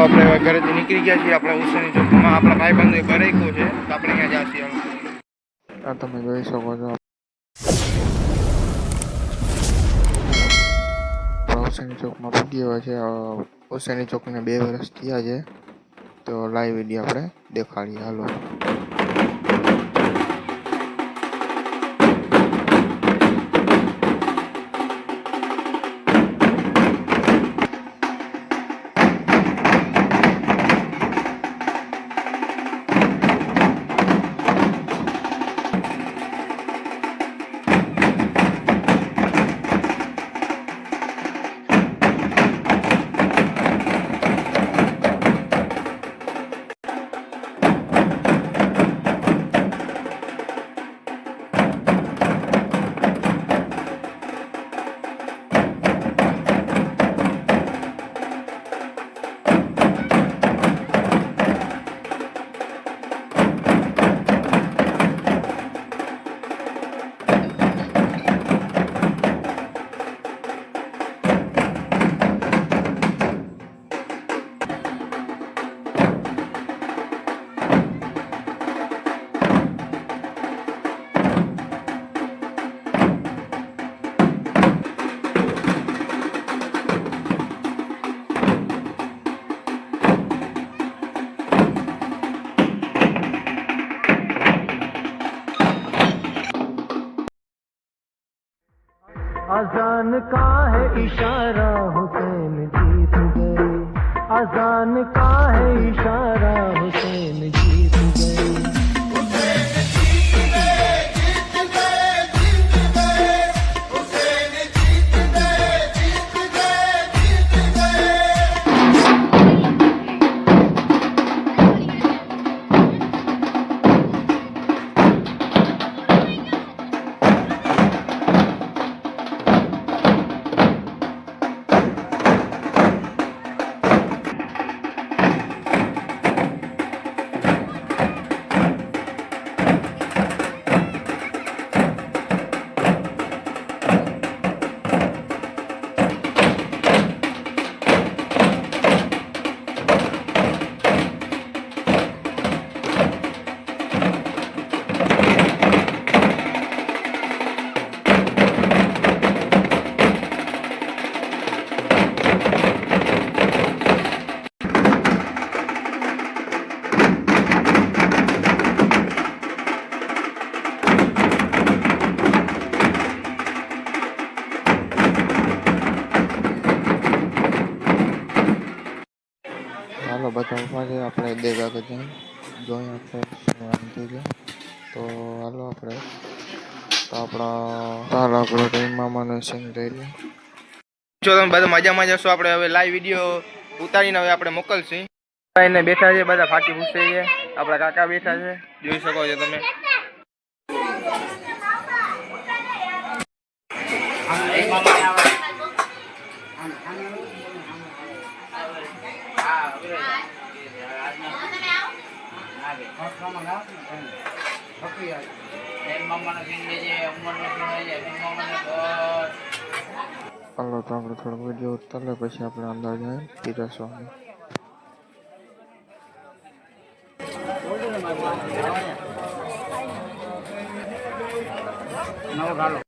આપણે ઘરેથી નીકળી ગયા છીએ આપણે ઉસેની ચોકમાં આપણા ભાઈબંધોએ ઘરે રાખ્યો છે તો આપણે અહીંયા જઈએ. આ તમે જોઈ શકો છો ઉસેની ચોકમાં પૂગી હોય છે. ઉસેની ચોકને 2 વર્ષ થયા છે તો લાઈવ વિડીયો આપણે દેખાડીએ. હાલો. अजान का है इशारा हुसैन जीत गए. अजान का है इशारा हुसैन जीत गए. હાલો બધા ઉભા છે. આપણે દેગા કરી જોઈએ આપણે તો હાલો આપણે તો આપણા ટાઈમ મામાનો સીન થઈ રહ્યો. જો તમે બધા મજામાં જશો. આપણે હવે લાઈવ વિડીયો ઉતારીને હવે આપણે મોકલશું. એને બેઠા છે બધા ફાટી પૂછે છે. આપણા કાકા બેઠા છે જોઈ શકો છો તમે. હાલો તો આપણે થોડો વિડીયો ઉતારીએ પછી આપણે અંદર જાય પીરસવાનું.